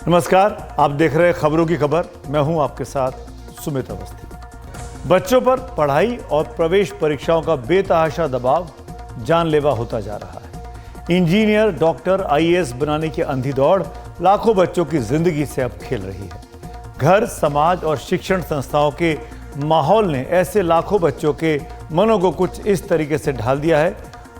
नमस्कार, आप देख रहे हैं खबरों की खबर। मैं हूं आपके साथ सुमित अवस्थी। बच्चों पर पढ़ाई और प्रवेश परीक्षाओं का बेतहाशा दबाव जानलेवा होता जा रहा है। इंजीनियर, डॉक्टर, आईएएस बनाने की अंधी दौड़ लाखों बच्चों की जिंदगी से अब खेल रही है। घर, समाज और शिक्षण संस्थाओं के माहौल ने ऐसे लाखों बच्चों के मनों को कुछ इस तरीके से ढाल दिया है,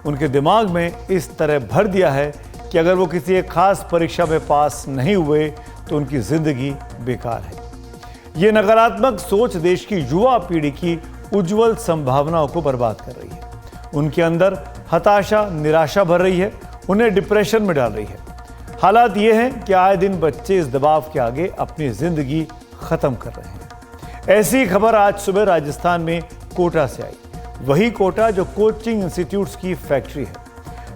उनके दिमाग में इस तरह भर दिया है कि अगर वो किसी एक खास परीक्षा में पास नहीं हुए तो उनकी जिंदगी बेकार है। ये नकारात्मक सोच देश की युवा पीढ़ी की उज्जवल संभावनाओं को बर्बाद कर रही है। उनके अंदर हताशा, निराशा भर रही है, उन्हें डिप्रेशन में डाल रही है। हालात ये हैं कि आए दिन बच्चे इस दबाव के आगे अपनी जिंदगी खत्म कर रहे हैं। ऐसी खबर आज सुबह राजस्थान में कोटा से आई। वही कोटा जो कोचिंग इंस्टीट्यूट्स की फैक्ट्री है।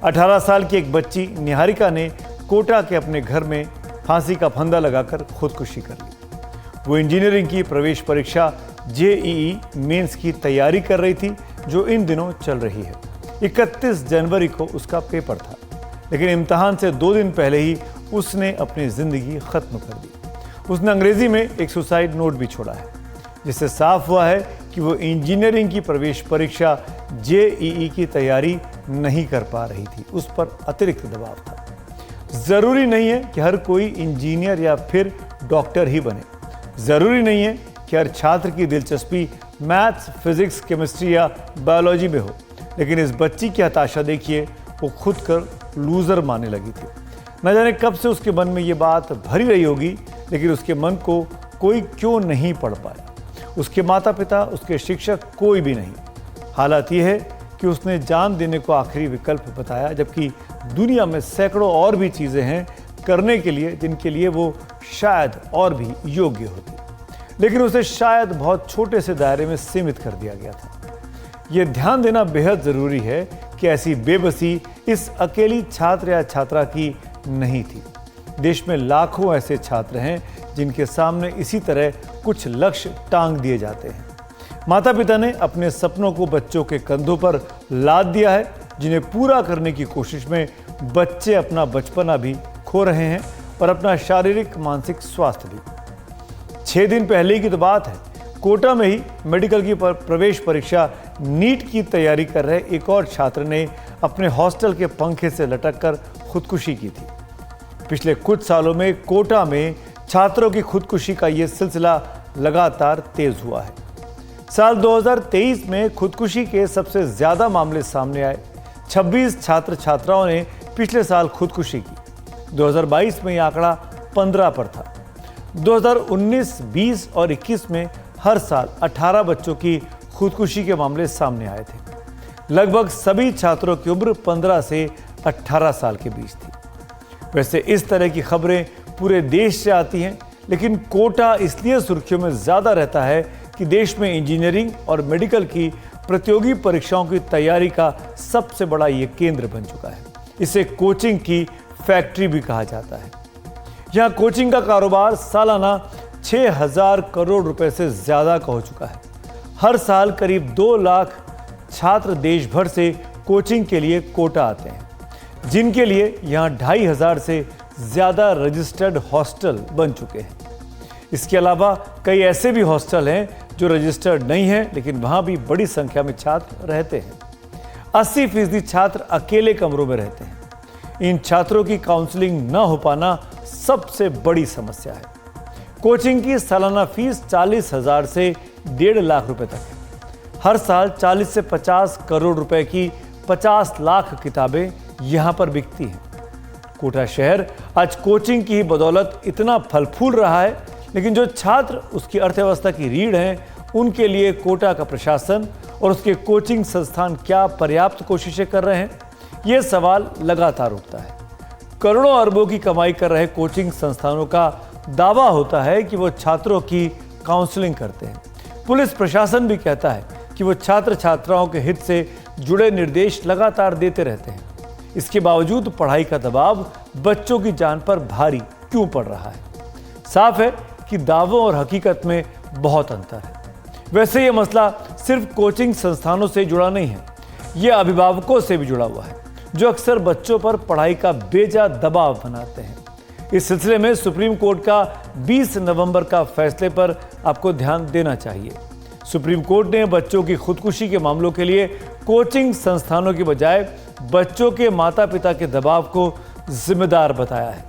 18 साल की एक बच्ची निहारिका ने कोटा के अपने घर में फांसी का फंदा लगाकर खुदकुशी कर ली। वो इंजीनियरिंग की प्रवेश परीक्षा जेईई मेंस की तैयारी कर रही थी, जो इन दिनों चल रही है। 31 जनवरी को उसका पेपर था, लेकिन इम्तिहान से 2 दिन पहले ही उसने अपनी जिंदगी खत्म कर दी। उसने अंग्रेजी में एक सुसाइड नोट भी छोड़ा है, जिससे साफ हुआ है कि वो इंजीनियरिंग की प्रवेश परीक्षा जेईई की तैयारी नहीं कर पा रही थी। उस पर अतिरिक्त दबाव था। जरूरी नहीं है कि हर कोई इंजीनियर या फिर डॉक्टर ही बने। जरूरी नहीं है कि हर छात्र की दिलचस्पी मैथ्स, फिजिक्स, केमिस्ट्री या बायोलॉजी में हो, लेकिन इस बच्ची की हताशा देखिए। वो खुद कर लूजर मानने लगी थी। न जाने कब से उसके मन में ये बात भरी रही होगी, लेकिन उसके मन को कोई क्यों नहीं पढ़ पाया। उसके माता पिता, उसके शिक्षक, कोई भी नहीं। हालात ये है कि उसने जान देने को आखिरी विकल्प बताया, जबकि दुनिया में सैकड़ों और भी चीज़ें हैं करने के लिए जिनके लिए वो शायद और भी योग्य होती, लेकिन उसे शायद बहुत छोटे से दायरे में सीमित कर दिया गया था। ये ध्यान देना बेहद ज़रूरी है कि ऐसी बेबसी इस अकेली छात्र या छात्रा की नहीं थी। देश में लाखों ऐसे छात्र हैं जिनके सामने इसी तरह कुछ लक्ष्य टांग दिए जाते हैं। माता पिता ने अपने सपनों को बच्चों के कंधों पर लाद दिया है, जिन्हें पूरा करने की कोशिश में बच्चे अपना बचपना भी खो रहे हैं और अपना शारीरिक मानसिक स्वास्थ्य भी। 6 दिन पहले की तो बात है, कोटा में ही मेडिकल की प्रवेश परीक्षा नीट की तैयारी कर रहे एक और छात्र ने अपने हॉस्टल के पंखे से लटककर खुदकुशी की थी। पिछले कुछ सालों में कोटा में छात्रों की खुदकुशी का ये सिलसिला लगातार तेज हुआ है। साल 2023 में खुदकुशी के सबसे ज्यादा मामले सामने आए। 26 छात्र छात्राओं ने पिछले साल खुदकुशी की। 2022 में यह आंकड़ा 15 पर था। 2019, 20 और 21 में हर साल 18 बच्चों की खुदकुशी के मामले सामने आए थे। लगभग सभी छात्रों की उम्र 15 से 18 साल के बीच थी। वैसे इस तरह की खबरें पूरे देश से आती हैं, लेकिन कोटा इसलिए सुर्खियों में ज़्यादा रहता है कि देश में इंजीनियरिंग और मेडिकल की प्रतियोगी परीक्षाओं की तैयारी का सबसे बड़ा ये केंद्र बन चुका है। इसे कोचिंग की फैक्ट्री भी कहा जाता है। यहाँ कोचिंग का कारोबार सालाना 6,000 करोड़ रुपए से ज़्यादा का हो चुका है। हर साल करीब 2 लाख छात्र देश भर से कोचिंग के लिए कोटा आते हैं, जिनके लिए यहाँ 2,500 से ज़्यादा रजिस्टर्ड हॉस्टल बन चुके हैं। इसके अलावा कई ऐसे भी हॉस्टल हैं जो रजिस्टर्ड नहीं हैं, लेकिन वहाँ भी बड़ी संख्या में छात्र रहते हैं। 80% छात्र अकेले कमरों में रहते हैं। इन छात्रों की काउंसलिंग न हो पाना सबसे बड़ी समस्या है। कोचिंग की सालाना फीस 40,000 से 1.5 लाख रुपए तक है। हर साल 40 से 50 करोड़ रुपए की 50 लाख किताबें यहाँ पर बिकती हैं। कोटा शहर आज कोचिंग की बदौलत इतना फल फूल रहा है, लेकिन जो छात्र उसकी अर्थव्यवस्था की रीढ़ हैं, उनके लिए कोटा का प्रशासन और उसके कोचिंग संस्थान क्या पर्याप्त कोशिशें कर रहे हैं, ये सवाल लगातार उठता है। करोड़ों अरबों की कमाई कर रहे कोचिंग संस्थानों का दावा होता है कि वो छात्रों की काउंसलिंग करते हैं। पुलिस प्रशासन भी कहता है कि वो छात्र छात्राओं के हित से जुड़े निर्देश लगातार देते रहते हैं। इसके बावजूद पढ़ाई का दबाव बच्चों की जान पर भारी क्यों पड़ रहा है? साफ है कि दावों और हकीकत में बहुत अंतर है। वैसे ये मसला सिर्फ कोचिंग संस्थानों से जुड़ा नहीं है, ये अभिभावकों से भी जुड़ा हुआ है, जो अक्सर बच्चों पर पढ़ाई का बेजा दबाव बनाते हैं। इस सिलसिले में सुप्रीम कोर्ट का 20 नवंबर का फैसले पर आपको ध्यान देना चाहिए। सुप्रीम कोर्ट ने बच्चों की खुदकुशी के मामलों के लिए कोचिंग संस्थानों की बजाय बच्चों के माता पिता के दबाव को जिम्मेदार बताया है।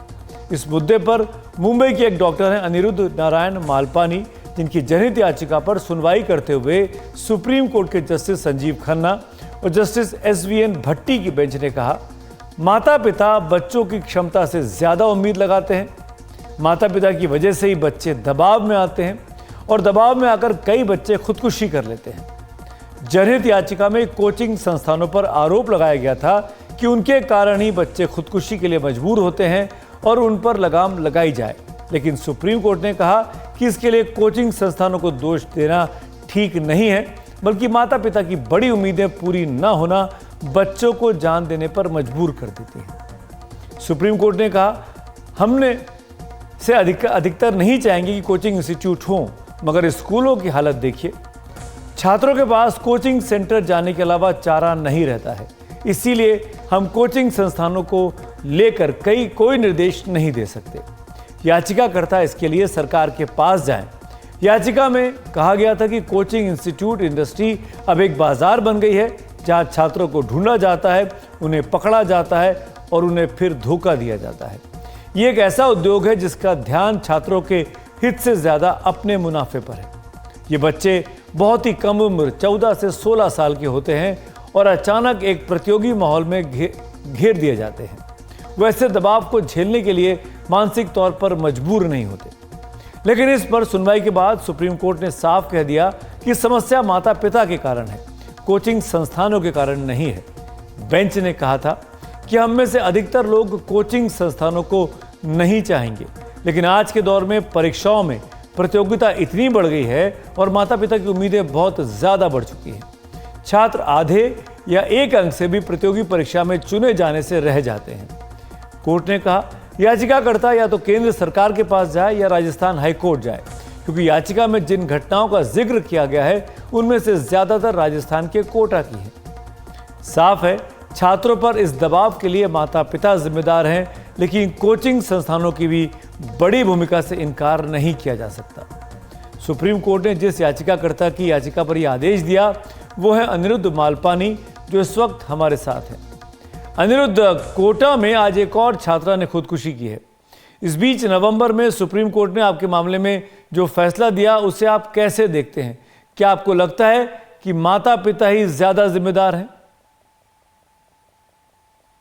इस मुद्दे पर मुंबई के एक डॉक्टर हैं अनिरुद्ध नारायण मालपानी, जिनकी जनहित याचिका पर सुनवाई करते हुए सुप्रीम कोर्ट के जस्टिस संजीव खन्ना और जस्टिस SVN भट्टी की बेंच ने कहा, माता पिता बच्चों की क्षमता से ज्यादा उम्मीद लगाते हैं। माता पिता की वजह से ही बच्चे दबाव में आते हैं और दबाव में आकर कई बच्चे खुदकुशी कर लेते हैं। जनहित याचिका में कोचिंग संस्थानों पर आरोप लगाया गया था कि उनके कारण ही बच्चे खुदकुशी के लिए मजबूर होते हैं और उन पर लगाम लगाई जाए, लेकिन सुप्रीम कोर्ट ने कहा कि इसके लिए कोचिंग संस्थानों को दोष देना ठीक नहीं है, बल्कि माता पिता की बड़ी उम्मीदें पूरी न होना बच्चों को जान देने पर मजबूर कर देती है। सुप्रीम कोर्ट ने कहा, हमने से अधिकतर नहीं चाहेंगे कि कोचिंग इंस्टीट्यूट हों, मगर स्कूलों की हालत देखिए। छात्रों के पास कोचिंग सेंटर जाने के अलावा चारा नहीं रहता है, इसीलिए हम कोचिंग संस्थानों को लेकर कोई निर्देश नहीं दे सकते। याचिकाकर्ता इसके लिए सरकार के पास जाएं। याचिका में कहा गया था कि कोचिंग इंस्टीट्यूट इंडस्ट्री अब एक बाजार बन गई है, जहां छात्रों को ढूंढा जाता है, उन्हें पकड़ा जाता है और उन्हें फिर धोखा दिया जाता है। ये एक ऐसा उद्योग है जिसका ध्यान छात्रों के हित से ज्यादा अपने मुनाफे पर है। ये बच्चे बहुत ही कम उम्र 14 से 16 साल के होते हैं और अचानक एक प्रतियोगी माहौल में घेर दिए जाते हैं। वैसे दबाव को झेलने के लिए मानसिक तौर पर मजबूर नहीं होते। लेकिन इस पर सुनवाई के बाद सुप्रीम कोर्ट ने साफ कह दिया कि समस्या माता पिता के कारण है, कोचिंग संस्थानों के कारण नहीं है। बेंच ने कहा था कि हम में से अधिकतर लोग कोचिंग संस्थानों को नहीं चाहेंगे, लेकिन आज के दौर में परीक्षाओं में प्रतियोगिता इतनी बढ़ गई है और माता पिता की उम्मीदें बहुत ज्यादा बढ़ चुकी हैं। छात्र आधे या एक अंक से भी प्रतियोगी परीक्षा में चुने जाने से रह जाते हैं। कोर्ट ने कहा, याचिकाकर्ता या तो केंद्र सरकार के पास जाए या राजस्थान हाईकोर्ट जाए, क्योंकि याचिका में जिन घटनाओं का जिक्र किया गया है उनमें से ज्यादातर राजस्थान के कोटा की है। साफ है, छात्रों पर इस दबाव के लिए माता पिता जिम्मेदार हैं, लेकिन कोचिंग संस्थानों की भी बड़ी भूमिका से इनकार नहीं किया जा सकता। सुप्रीम कोर्ट ने जिस याचिकाकर्ता की याचिका पर यह आदेश दिया वो है अनिरुद्ध मालपानी, जो इस वक्त हमारे साथ हैं। अनिरुद्ध, कोटा में आज एक और छात्रा ने खुदकुशी की है। इस बीच नवंबर में सुप्रीम कोर्ट ने आपके मामले में जो फैसला दिया उसे आप कैसे देखते हैं? क्या आपको लगता है कि माता पिता ही ज्यादा जिम्मेदार हैं?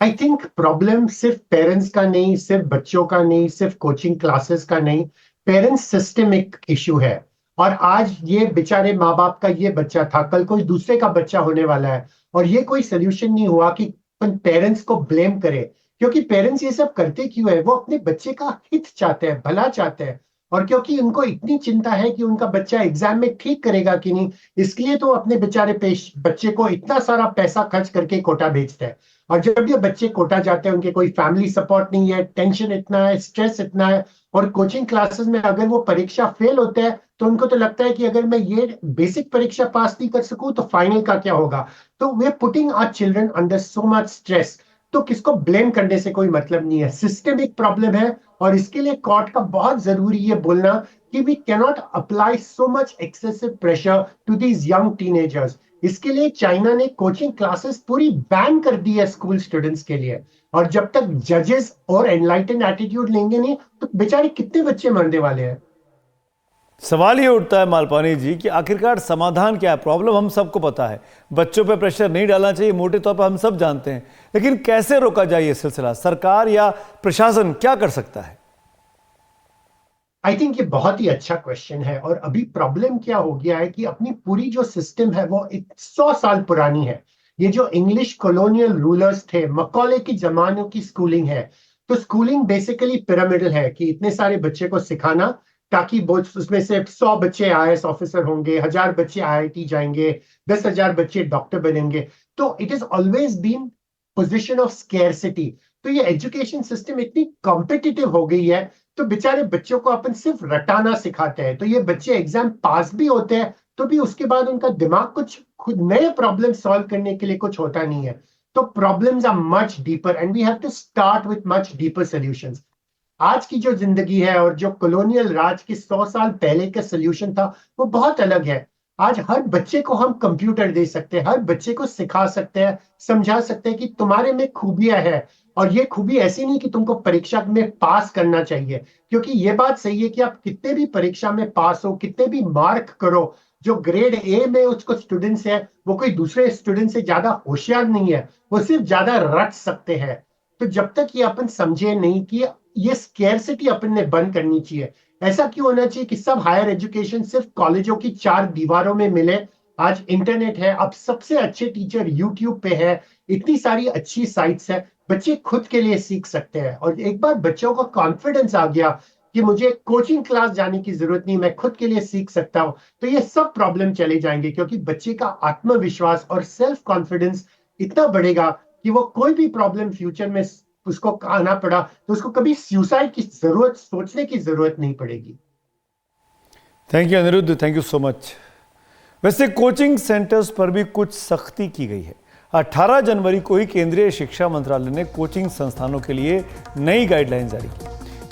आई थिंक प्रॉब्लम सिर्फ पेरेंट्स का नहीं, सिर्फ बच्चों का नहीं, सिर्फ कोचिंग क्लासेस का नहीं, पेरेंट्स सिस्टमिक इश्यू है। और आज ये बेचारे माँ बाप का ये बच्चा था, कल कोई दूसरे का बच्चा होने वाला है, और ये कोई सोल्यूशन नहीं हुआ कि पेरेंट्स को ब्लेम करे। क्योंकि पेरेंट्स ये सब करते क्यों है? वो अपने बच्चे का हित चाहते हैं, भला चाहते हैं, और क्योंकि उनको इतनी चिंता है कि उनका बच्चा एग्जाम में ठीक करेगा कि नहीं, इसलिए तो अपने बेचारे बच्चे को इतना सारा पैसा खर्च करके कोटा भेजते हैं। और जब ये बच्चे कोटा जाते हैं, उनके कोई फैमिली सपोर्ट नहीं है, टेंशन इतना है, स्ट्रेस इतना है, और कोचिंग क्लासेस में अगर वो परीक्षा फेल होते हैं तो उनको तो लगता है कि अगर मैं ये बेसिक परीक्षा पास नहीं कर सकूं तो फाइनल का क्या होगा। तो we are putting our children under so much stress. तो किसको ब्लेम करने से कोई मतलब नहीं है, सिस्टमिक प्रॉब्लम है। और इसके लिए कोर्ट का बहुत जरूरी है बोलना कि we can not apply so much excessive pressure to these young teenagers. इसके लिए चाइना ने कोचिंग क्लासेस पूरी बैन कर दी है स्कूल स्टूडेंट्स के लिए। और जब तक जजेस और एनलाइटेंड एटीट्यूड लेंगे नहीं तो बेचारे कितने बच्चे मरने वाले हैं। सवाल ये उठता है मालपानी जी कि आखिरकार समाधान क्या है? प्रॉब्लम हम सबको पता है, बच्चों पे प्रेशर नहीं डालना चाहिए, मोटे तौर पर हम सब जानते हैं, लेकिन कैसे रोका जाए ये सिलसिला? सरकार या प्रशासन क्या कर सकता है? आई थिंक ये बहुत ही अच्छा क्वेश्चन है। और अभी प्रॉब्लम क्या हो गया है कि अपनी पूरी जो सिस्टम है वो 100 साल पुरानी है। ये जो इंग्लिश कॉलोनियल रूलर्स थे, मकौले की जमानों की स्कूलिंग है। तो स्कूलिंग बेसिकली पिरामिडल है कि इतने सारे बच्चे को सिखाना ताकि उसमें से 100 बच्चे आईएएस ऑफिसर होंगे, 1000 बच्चे आईआईटी जाएंगे, 10,000 बच्चे डॉक्टर बनेंगे। तो it is always been position of scarcity. तो ये एजुकेशन सिस्टम इतनी कॉम्पिटिटिव हो गई है, तो बेचारे बच्चों को अपन सिर्फ रटाना सिखाते हैं। तो ये बच्चे एग्जाम पास भी होते हैं तो भी उसके बाद उनका दिमाग कुछ खुद नए प्रॉब्लम सॉल्व करने के लिए कुछ होता नहीं है। तो problems are much deeper and we have to start with much deeper solutions. आज की जो जिंदगी है और जो कॉलोनियल राज के 100 साल पहले का सोल्यूशन था वो बहुत अलग है। आज हर बच्चे को हम कंप्यूटर दे सकते हैं, हर बच्चे को सिखा सकते हैं, समझा सकते हैं कि तुम्हारे में खूबियां है। और ये खूबी ऐसी नहीं कि तुमको परीक्षा में पास करना चाहिए, क्योंकि ये बात सही है कि आप कितने भी परीक्षा में पास हो, कितने भी मार्क करो, जो ग्रेड ए में उसको स्टूडेंट्स है वो कोई दूसरे स्टूडेंट से ज्यादा होशियार नहीं है, वो सिर्फ ज्यादा रट सकते हैं। तो जब तक ये अपन समझे नहीं कि ये स्केर्सिटी अपन ने बंद करनी चाहिए। ऐसा क्यों होना चाहिए कि सब हायर एजुकेशन सिर्फ कॉलेजों की चार दीवारों में मिले? आज इंटरनेट है, अब सबसे अच्छे टीचर यूट्यूब पे है, इतनी सारी अच्छी साइट्स है, बच्चे खुद के लिए सीख सकते हैं। और एक बार बच्चों को कॉन्फिडेंस आ गया कि मुझे कोचिंग क्लास जाने की जरूरत नहीं, मैं खुद के लिए सीख सकता हूं, तो ये सब प्रॉब्लम चले जाएंगे, क्योंकि बच्चे का आत्मविश्वास और सेल्फ कॉन्फिडेंस इतना बढ़ेगा कि वो कोई भी प्रॉब्लम फ्यूचर में उसको आना पड़ा तो उसको कभी सुसाइड की जरूरत, सोचने की जरूरत नहीं पड़ेगी। Thank you Aniruddh, thank you so much. वैसे कोचिंग सेंटर्स पर भी कुछ सख्ती की गई है। 18 जनवरी को ही केंद्रीय शिक्षा मंत्रालय ने कोचिंग संस्थानों के लिए नई गाइडलाइन जारी की,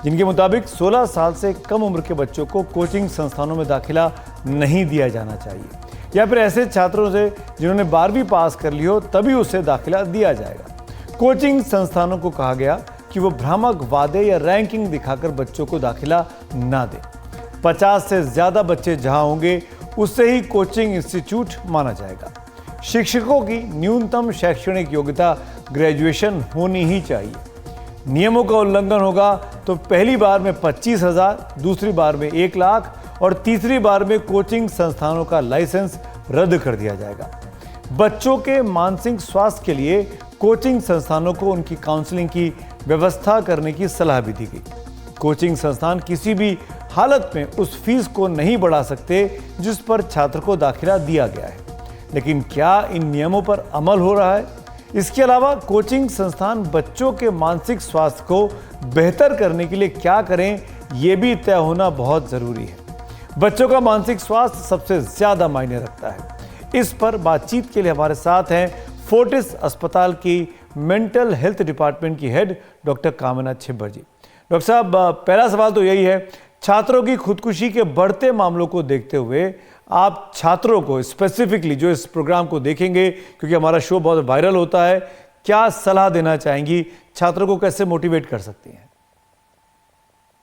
जिनके मुताबिक 16 साल से कम उम्र के बच्चों को कोचिंग संस्थानों में दाखिला नहीं दिया जाना चाहिए, या फिर ऐसे छात्रों से जिन्होंने 12वीं पास कर ली हो तभी उसे दाखिला दिया जाएगा। कोचिंग संस्थानों को कहा गया कि वो भ्रामक वादे या रैंकिंग दिखाकर बच्चों को दाखिला ना दें। 50 से ज्यादा बच्चे जहां होंगे उससे ही कोचिंग इंस्टीट्यूट माना जाएगा। शिक्षकों की न्यूनतम शैक्षणिक योग्यता ग्रेजुएशन होनी ही चाहिए। नियमों का उल्लंघन होगा तो पहली बार में 25,000, दूसरी बार में 1 लाख और तीसरी बार में कोचिंग संस्थानों का लाइसेंस रद्द कर दिया जाएगा। बच्चों के मानसिक स्वास्थ्य के लिए कोचिंग संस्थानों को उनकी काउंसलिंग की व्यवस्था करने की सलाह भी दी गई। कोचिंग संस्थान किसी भी हालत में उस फीस को नहीं बढ़ा सकते जिस पर छात्र को दाखिला दिया गया है। लेकिन क्या इन नियमों पर अमल हो रहा है? इसके अलावा कोचिंग संस्थान बच्चों के मानसिक स्वास्थ्य को बेहतर करने के लिए क्या करें, यह भी तय होना बहुत जरूरी है। बच्चों का मानसिक स्वास्थ्य सबसे ज्यादा मायने रखता है। इस पर बातचीत के लिए हमारे साथ हैं फोर्टिस अस्पताल की मेंटल हेल्थ डिपार्टमेंट की हेड डॉक्टर कामना छिब्बर जी। डॉक्टर साहब, पहला सवाल तो यही है, छात्रों की खुदकुशी के बढ़ते मामलों को देखते हुए आप छात्रों को स्पेसिफिकली जो इस प्रोग्राम को देखेंगे, क्योंकि हमारा शो बहुत वायरल होता है, क्या सलाह देना चाहेंगी? छात्रों को कैसे मोटिवेट कर सकती हैं?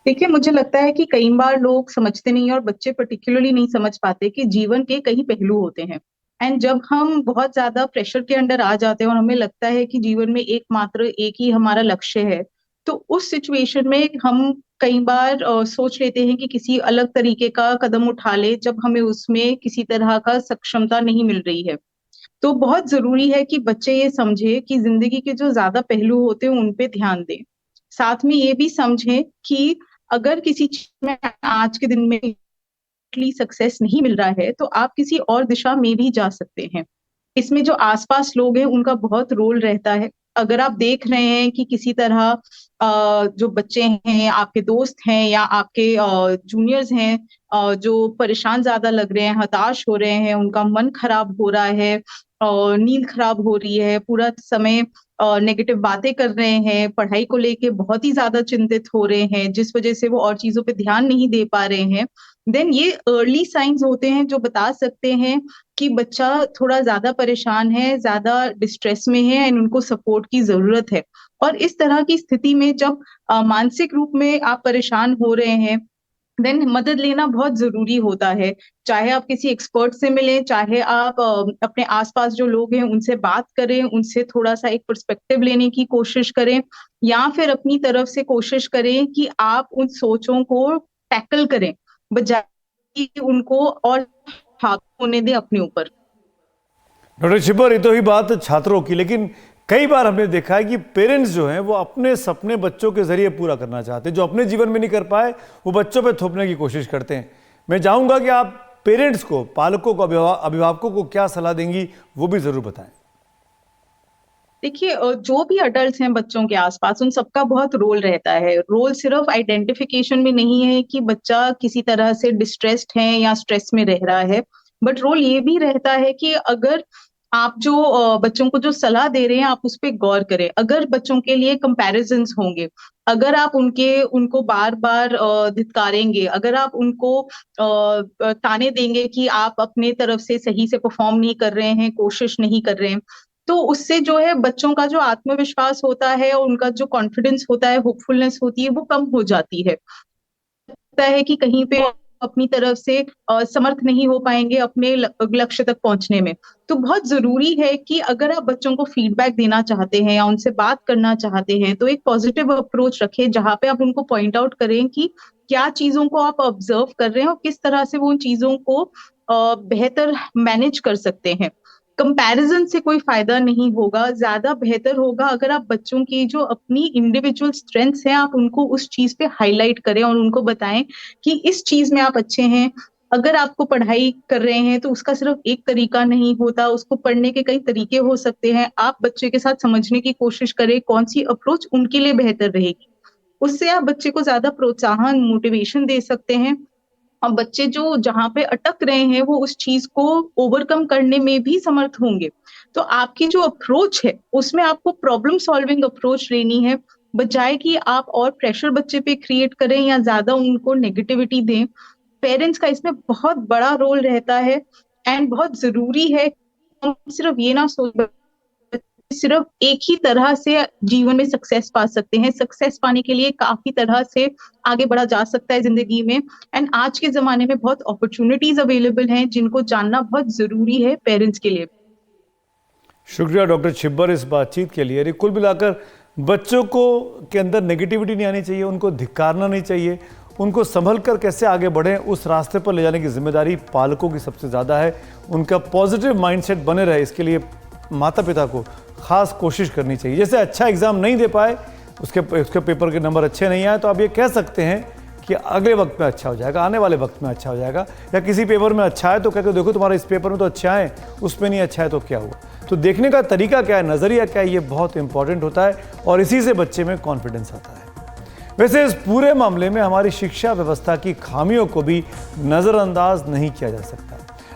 देखिए, मुझे लगता है कि कई बार लोग समझते नहीं और बच्चे पर्टिकुलरली नहीं समझ पाते कि जीवन के कई पहलू होते हैं। एंड जब हम बहुत ज्यादा प्रेशर के अंडर आ जाते हैं और हमें लगता है कि जीवन में एकमात्र एक ही हमारा लक्ष्य है, तो उस सिचुएशन में हम कई बार सोच लेते हैं कि किसी अलग तरीके का कदम उठा ले जब हमें उसमें किसी तरह का सक्षमता नहीं मिल रही है। तो बहुत जरूरी है कि बच्चे ये समझे कि जिंदगी के जो ज्यादा पहलू होते हैं उन पे ध्यान दें। साथ में ये भी समझें कि अगर किसी चीज में आज के दिन में सक्सेस नहीं मिल रहा है तो आप किसी और दिशा में भी जा सकते हैं। इसमें जो आसपास लोग हैं उनका बहुत रोल रहता है। अगर आप देख रहे हैं कि किसी तरह जो बच्चे हैं, आपके दोस्त हैं या आपके जूनियर्स हैं, जो परेशान ज्यादा लग रहे हैं, हताश हो रहे हैं, उनका मन खराब हो रहा है और नींद खराब हो रही है, पूरा समय नेगेटिव बातें कर रहे हैं, पढ़ाई को लेके बहुत ही ज्यादा चिंतित हो रहे हैं, जिस वजह से वो और चीजों पे ध्यान नहीं दे पा रहे हैं, देन ये अर्ली साइंस होते हैं जो बता सकते हैं कि बच्चा थोड़ा ज्यादा परेशान है, ज्यादा डिस्ट्रेस में है एंड उनको सपोर्ट की जरूरत है। और इस तरह की स्थिति में जब मानसिक रूप में आप परेशान हो रहे हैं, देन मदद लेना बहुत जरूरी होता है। चाहे आप किसी एक्सपर्ट से मिलें, चाहे आप अपने आसपास जो लोग हैं उनसे बात करें, उनसे थोड़ा सा एक पर्सपेक्टिव लेने की कोशिश करें, या फिर अपनी तरफ से कोशिश करें कि आप उन सोचों को टैकल करें बजाय कि उनको और हावी होने दें अपने ऊपर। डॉक्टर छिब्बर, ये तो ही बात छात्रों की, लेकिन कई बार हमने देखा है कि पेरेंट्स जो हैं वो अपने सपने बच्चों के जरिए पूरा करना चाहते हैं, जो अपने जीवन में नहीं कर पाए वो बच्चों पे थोपने की कोशिश करते हैं। मैं चाहूंगा कि आप पेरेंट्स को, पालकों को, अभिभावकों को क्या सलाह देंगी, वो भी जरूर बताएं। देखिए, जो भी अडल्ट हैं बच्चों के आसपास, उन सबका बहुत रोल रहता है। रोल सिर्फ आइडेंटिफिकेशन में नहीं है कि बच्चा किसी तरह से डिस्ट्रेस्ड है या स्ट्रेस में रह रहा है, बट रोल ये भी रहता है कि अगर आप जो बच्चों को जो सलाह दे रहे हैं आप उस पे गौर करें। अगर बच्चों के लिए कंपैरिजंस होंगे, अगर आप उनको बार बार धिक्कारेंगे, अगर आप उनको ताने देंगे कि आप अपने तरफ से सही से परफॉर्म नहीं कर रहे हैं, कोशिश नहीं कर रहे हैं, तो उससे जो है बच्चों का जो आत्मविश्वास होता है और उनका जो कॉन्फिडेंस होता है, होपफुलनेस होती है, वो कम हो जाती है। लगता है कि कहीं पे अपनी तरफ से समर्थ नहीं हो पाएंगे अपने लक्ष्य तक पहुंचने में। तो बहुत जरूरी है कि अगर आप बच्चों को फीडबैक देना चाहते हैं या उनसे बात करना चाहते हैं तो एक पॉजिटिव अप्रोच रखें, जहां पे आप उनको पॉइंट आउट करें कि क्या चीजों को आप ऑब्जर्व कर रहे हैं और किस तरह से वो उन चीजों को बेहतर मैनेज कर सकते हैं। कंपैरिजन से कोई फायदा नहीं होगा। ज्यादा बेहतर होगा अगर आप बच्चों की जो अपनी इंडिविजुअल स्ट्रेंथ्स हैं आप उनको उस चीज पे हाईलाइट करें और उनको बताएं कि इस चीज में आप अच्छे हैं। अगर आपको पढ़ाई कर रहे हैं तो उसका सिर्फ एक तरीका नहीं होता, उसको पढ़ने के कई तरीके हो सकते हैं। आप बच्चे के साथ समझने की कोशिश करें कौन सी अप्रोच उनके लिए बेहतर रहेगी। उससे आप बच्चे को ज्यादा प्रोत्साहन, मोटिवेशन दे सकते हैं और बच्चे जो जहां पे अटक रहे हैं वो उस चीज को ओवरकम करने में भी समर्थ होंगे। तो आपकी जो अप्रोच है उसमें आपको प्रॉब्लम सॉल्विंग अप्रोच लेनी है, बजाय कि आप और प्रेशर बच्चे पे क्रिएट करें या ज्यादा उनको नेगेटिविटी दें। पेरेंट्स का इसमें बहुत बड़ा रोल रहता है एंड बहुत जरूरी है। हम सिर्फ ये ना सोच सिर्फ एक ही तरह से जीवन में सक्सेस पा सकते हैं। सक्सेस पाने के लिए काफी तरह से आगे बढ़ा जा सकता है जिंदगी में एंड आज के जमाने में बहुत अपॉर्चुनिटीज अवेलेबल हैं जिनको जानना बहुत जरूरी है पेरेंट्स के लिए। शुक्रिया डॉक्टर छिब्बर इस बातचीत के लिए। कुल मिलाकर बच्चों को के अंदर नेगेटिविटी नहीं आनी चाहिए, उनको धिक्कारना नहीं चाहिए, उनको संभल कर कैसे आगे बढ़ें उस रास्ते पर ले जाने की जिम्मेदारी पालकों की सबसे ज़्यादा है। उनका पॉजिटिव माइंडसेट बने रहे इसके लिए माता पिता को खास कोशिश करनी चाहिए। जैसे अच्छा एग्ज़ाम नहीं दे पाए, उसके पेपर के नंबर अच्छे नहीं आए, तो आप ये कह सकते हैं कि अगले वक्त में अच्छा हो जाएगा, आने वाले वक्त में अच्छा हो जाएगा। या किसी पेपर में अच्छा है तो कहते देखो तुम्हारा इस पेपर में तो अच्छा है, उसमें नहीं अच्छा है तो क्या हुआ। तो देखने का तरीका क्या है, नज़रिया क्या है, ये बहुत इंपॉर्टेंट होता है और इसी से बच्चे में कॉन्फिडेंस आता है। वैसे इस पूरे मामले में हमारी शिक्षा व्यवस्था की खामियों को भी नज़रअंदाज नहीं किया जा सकता।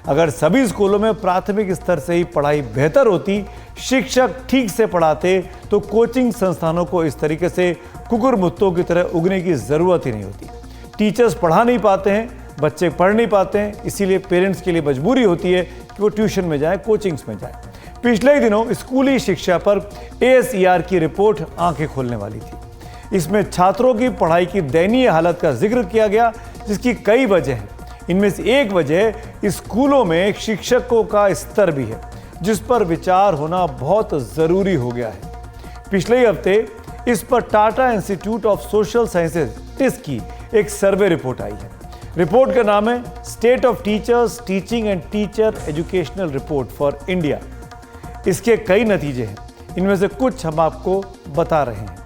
अगर सभी स्कूलों में प्राथमिक स्तर से ही पढ़ाई बेहतर होती, शिक्षक ठीक से पढ़ाते, तो कोचिंग संस्थानों को इस तरीके से कुकुरमुत्तों की तरह उगने की ज़रूरत ही नहीं होती। टीचर्स पढ़ा नहीं पाते हैं, बच्चे पढ़ नहीं पाते हैं, इसीलिए पेरेंट्स के लिए मजबूरी होती है कि वो ट्यूशन में जाए, कोचिंग्स में जाए। पिछले ही दिनों स्कूली शिक्षा पर ASER की रिपोर्ट आंखें खोलने वाली थी। इसमें छात्रों की पढ़ाई की दयनीय हालत का जिक्र किया गया, जिसकी कई वजह हैं। इनमें से एक वजह स्कूलों में शिक्षकों का स्तर भी है, जिस पर विचार होना बहुत ज़रूरी हो गया है। पिछले ही हफ्ते इस पर Tata institute of social sciences TISS की एक सर्वे रिपोर्ट आई है। रिपोर्ट का नाम है state of teachers, teaching and teacher educational report for India. इसके कई नतीजे हैं, इनमें से कुछ हम आपको बता रहे हैं।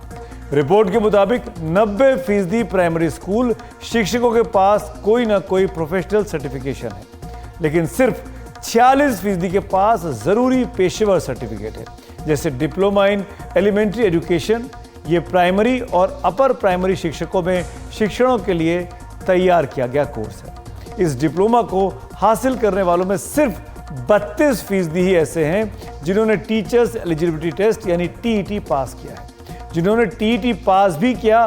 रिपोर्ट के मुताबिक 90% प्राइमरी स्कूल शिक्षकों के पास कोई ना कोई प्रोफेशनल सर्टिफिकेशन है, लेकिन सिर्फ 46% के पास ज़रूरी पेशेवर सर्टिफिकेट है, जैसे डिप्लोमा इन एलिमेंट्री एजुकेशन। ये प्राइमरी और अपर प्राइमरी शिक्षकों में शिक्षणों के लिए तैयार किया गया कोर्स है। इस डिप्लोमा को हासिल करने वालों में सिर्फ 32% ही ऐसे हैं जिन्होंने टीचर्स एलिजिबिलिटी टेस्ट यानी TET पास किया है। जिन्होंने TET पास भी किया,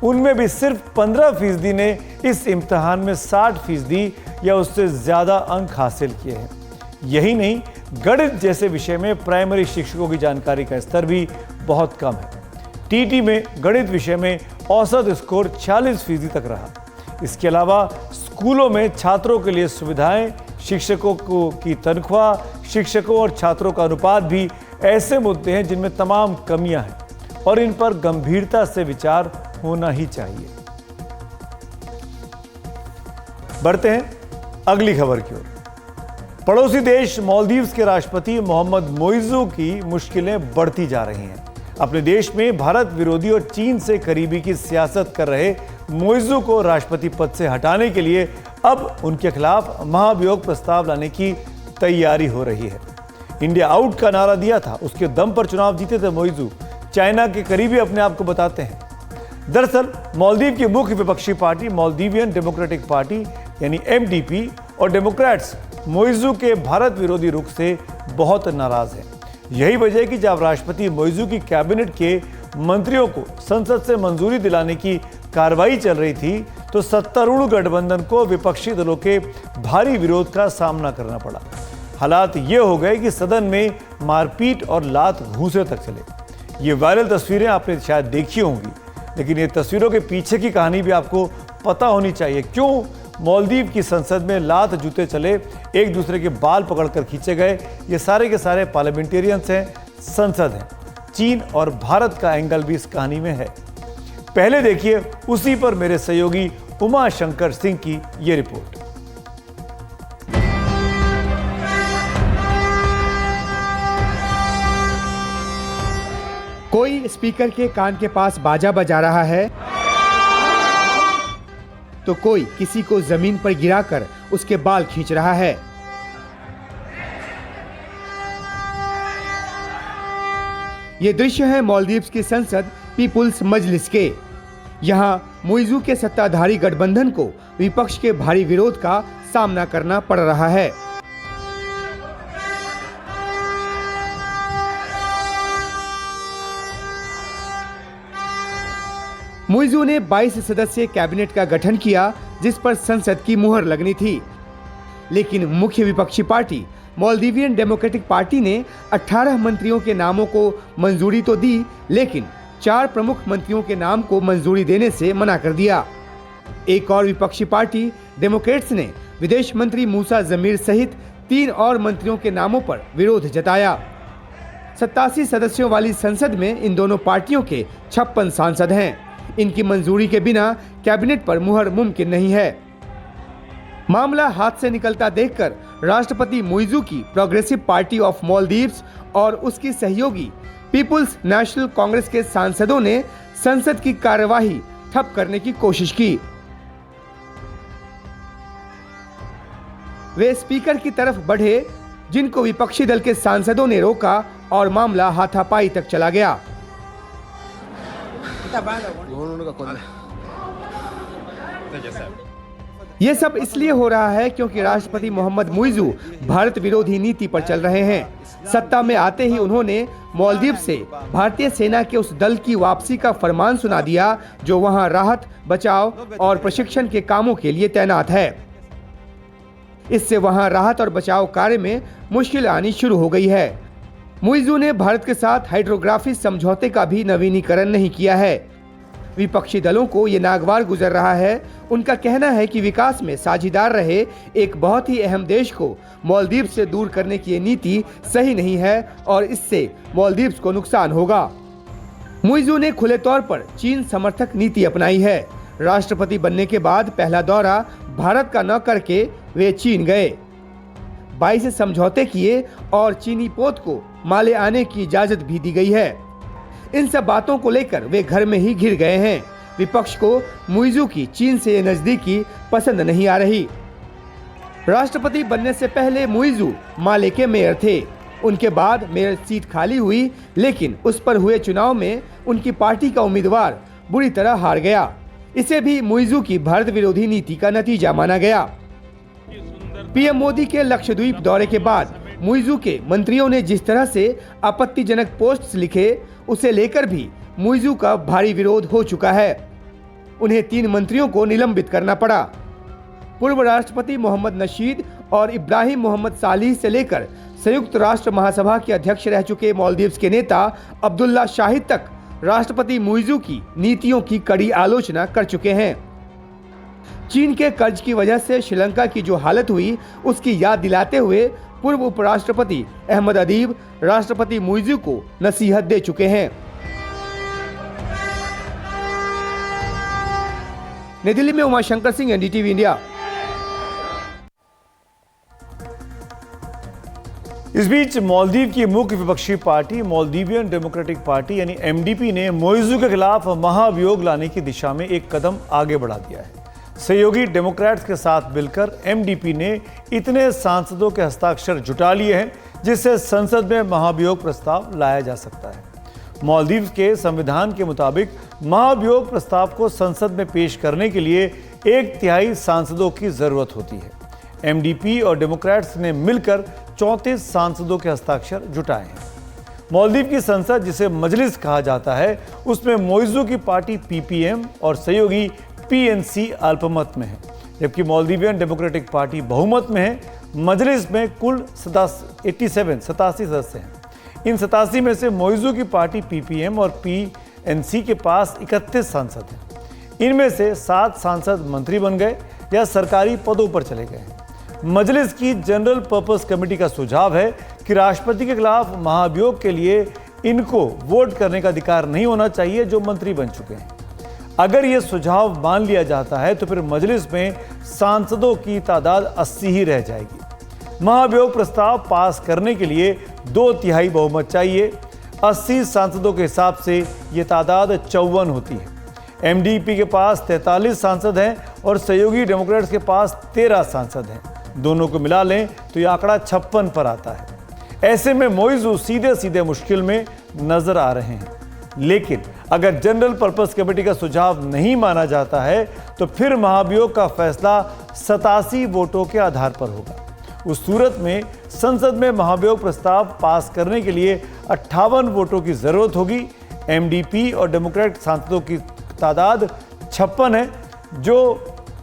उनमें भी सिर्फ 15% ने इस इम्तिहान में 60% या उससे ज़्यादा अंक हासिल किए हैं। यही नहीं, गणित जैसे विषय में प्राइमरी शिक्षकों की जानकारी का स्तर भी बहुत कम है। TET में गणित विषय में औसत स्कोर 46% तक रहा। इसके अलावा स्कूलों में छात्रों के लिए सुविधाएं, शिक्षकों की तनख्वाह, शिक्षकों और छात्रों का अनुपात भी ऐसे मुद्दे हैं जिनमें तमाम कमियां हैं और इन पर गंभीरता से विचार होना ही चाहिए। बढ़ते हैं अगली खबर की ओर। पड़ोसी देश मालदीव्स के राष्ट्रपति मोहम्मद मोइज़ू की मुश्किलें बढ़ती जा रही हैं। अपने देश में भारत विरोधी और चीन से करीबी की सियासत कर रहे मोइज़ू को राष्ट्रपति पद से हटाने के लिए अब उनके खिलाफ महाभियोग प्रस्ताव लाने की तैयारी हो रही है। इंडिया आउट का नारा दिया था, उसके दम पर चुनाव जीते थे मोइज़ू। चाइना के करीबी अपने आप को बताते हैं। दरअसल मालदीव की मुख्य विपक्षी पार्टी मालदीवियन डेमोक्रेटिक पार्टी यानी MDP और डेमोक्रेट्स मोइजू के भारत विरोधी रुख से बहुत नाराज हैं। यही वजह है कि जब राष्ट्रपति मोइजू की कैबिनेट के मंत्रियों को संसद से मंजूरी दिलाने की कार्रवाई चल रही थी तो सत्तारूढ़ गठबंधन को विपक्षी दलों के भारी विरोध का सामना करना पड़ा। हालात ये हो गए कि सदन में मारपीट और लात घूंसे तक चले। ये वायरल तस्वीरें आपने शायद देखी होंगी, लेकिन ये तस्वीरों के पीछे की कहानी भी आपको पता होनी चाहिए। क्यों मालदीव की संसद में लात जूते चले, एक दूसरे के बाल पकड़कर खींचे गए। ये सारे के सारे पार्लियामेंटेरियंस हैं, संसद है। चीन और भारत का एंगल भी इस कहानी में है। पहले देखिए उसी पर मेरे सहयोगी उमा शंकर सिंह की ये रिपोर्ट। कोई स्पीकर के कान के पास बाजा बजा रहा है तो कोई किसी को जमीन पर गिराकर उसके बाल खींच रहा है। ये दृश्य है मालदीव्स की संसद पीपुल्स मजलिस के। यहां मोइजू के सत्ताधारी गठबंधन को विपक्ष के भारी विरोध का सामना करना पड़ रहा है। मोइजू ने 22 सदस्यीय कैबिनेट का गठन किया, जिस पर संसद की मुहर लगनी थी। लेकिन मुख्य विपक्षी पार्टी मालदीवियन डेमोक्रेटिक पार्टी ने 18 मंत्रियों के नामों को मंजूरी तो दी, लेकिन 4 प्रमुख मंत्रियों के नाम को मंजूरी देने से मना कर दिया। एक और विपक्षी पार्टी डेमोक्रेट्स ने विदेश मंत्री मूसा जमीर सहित 3 और मंत्रियों के नामों पर विरोध जताया। 87 सदस्यों वाली संसद में इन दोनों पार्टियों के 56 सांसद हैं। इनकी मंजूरी के बिना कैबिनेट पर मुहर मुमकिन नहीं है। मामला हाथ से निकलता देखकर राष्ट्रपति मोइजू की प्रोग्रेसिव पार्टी ऑफ मालदीव्स और उसकी सहयोगी पीपुल्स नेशनल कांग्रेस के सांसदों ने संसद की कार्यवाही ठप करने की कोशिश की। वे स्पीकर की तरफ बढ़े, जिनको विपक्षी दल के सांसदों ने रोका और मामला हाथापाई तक चला गया। ये सब इसलिए हो रहा है क्योंकि राष्ट्रपति मोहम्मद मोइजू भारत विरोधी नीति पर चल रहे हैं। सत्ता में आते ही उन्होंने मालदीव से भारतीय सेना के उस दल की वापसी का फरमान सुना दिया जो वहां राहत, बचाव और प्रशिक्षण के कामों के लिए तैनात है। इससे वहां राहत और बचाव कार्य में मुश्किल आनी शुरू हो गई है। मोइजू ने भारत के साथ हाइड्रोग्राफी समझौते का भी नवीनीकरण नहीं किया है। विपक्षी दलों को ये नागवार गुजर रहा है। उनका कहना है कि विकास में साझीदार रहे एक बहुत ही अहम देश को मालदीव से दूर करने की ये नीति सही नहीं है और इससे मालदीव्स को नुकसान होगा। मोइजू ने खुले तौर पर चीन समर्थक नीति अपनाई है। राष्ट्रपति बनने के बाद पहला दौरा भारत का न करके वे चीन गए, 22 समझौते किए और चीनी पोत को माले आने की इजाजत भी दी गई है। इन सब बातों को लेकर वे घर में ही घिर गए हैं। विपक्ष को मोइजू की चीन से नजदीकी पसंद नहीं आ रही। राष्ट्रपति बनने से पहले मोइजू माले के मेयर थे। उनके बाद मेयर सीट खाली हुई, लेकिन उस पर हुए चुनाव में उनकी पार्टी का उम्मीदवार बुरी तरह हार गया। इसे भी मोइजू की भारत विरोधी नीति का नतीजा माना गया। पीएम मोदी के लक्षद्वीप दौरे के बाद मोइजू के मंत्रियों ने जिस तरह से आपत्तिजनक पोस्ट्स लिखे, उसे लेकर भी मोइजू का भारी विरोध हो चुका है। उन्हें 3 मंत्रियों को निलंबित करना पड़ा। पूर्व राष्ट्रपति मोहम्मद नशीद और इब्राहिम मोहम्मद सालिह से लेकर संयुक्त राष्ट्र महासभा के अध्यक्ष रह चुके मालदीव्स के नेता अब्दुल्ला शाहिद तक राष्ट्रपति मोइजू की नीतियों की कड़ी आलोचना कर चुके हैं। चीन के कर्ज की वजह से श्रीलंका की जो हालत हुई, उसकी याद दिलाते हुए पूर्व उपराष्ट्रपति अहमद अदीब राष्ट्रपति मोइजू को नसीहत दे चुके हैं। नई दिल्ली में उमा शंकर सिंह, एनडीटीवी इंडिया। इस बीच मालदीव की मुख्य विपक्षी पार्टी मालदीवियन डेमोक्रेटिक पार्टी यानी एमडीपी ने मोइजू के खिलाफ महाभियोग लाने की दिशा में एक कदम आगे बढ़ा दिया है। सहयोगी डेमोक्रेट्स के साथ मिलकर एमडीपी ने इतने सांसदों के हस्ताक्षर जुटा लिए हैं जिससे संसद में महाभियोग प्रस्ताव लाया जा सकता है। मालदीव के संविधान के मुताबिक महाभियोग प्रस्ताव को संसद में पेश करने के लिए 1/3 सांसदों की जरूरत होती है। एमडीपी और डेमोक्रेट्स ने मिलकर 34 सांसदों के हस्ताक्षर जुटाए हैं। मालदीव की संसद, जिसे मजलिस कहा जाता है, उसमें मोइजू की पार्टी पीपीएम और सहयोगी पीएनसी अल्पमत में है, जबकि मालदीवियन डेमोक्रेटिक पार्टी बहुमत में है। मजलिस में कुल 87 सदस्य हैं। इन 87 में से मोइजू की पार्टी पीपीएम और पीएनसी के पास 31 सांसद हैं। इनमें से 7 सांसद मंत्री बन गए या सरकारी पदों पर चले गए। मजलिस की जनरल पर्पस कमेटी का सुझाव है कि राष्ट्रपति के खिलाफ महाभियोग के लिए इनको वोट करने का अधिकार नहीं होना चाहिए जो मंत्री बन चुके हैं। अगर यह सुझाव मान लिया जाता है तो फिर मजलिस में सांसदों की तादाद 80 ही रह जाएगी। महाभियोग प्रस्ताव पास करने के लिए 2/3 बहुमत चाहिए। 80 सांसदों के हिसाब से यह तादाद 54 होती है। एमडीपी के पास 43 सांसद हैं और सहयोगी डेमोक्रेट्स के पास 13 सांसद हैं। दोनों को मिला लें तो यह आंकड़ा 56 पर आता है। ऐसे में मोइजू सीधे सीधे मुश्किल में नजर आ रहे हैं। लेकिन अगर जनरल पर्पस कमेटी का सुझाव नहीं माना जाता है तो फिर महाभियोग का फैसला 87 वोटों के आधार पर होगा। उस सूरत में संसद में महाभियोग प्रस्ताव पास करने के लिए 58 वोटों की जरूरत होगी। एमडीपी और डेमोक्रेट सांसदों की तादाद 56 है, जो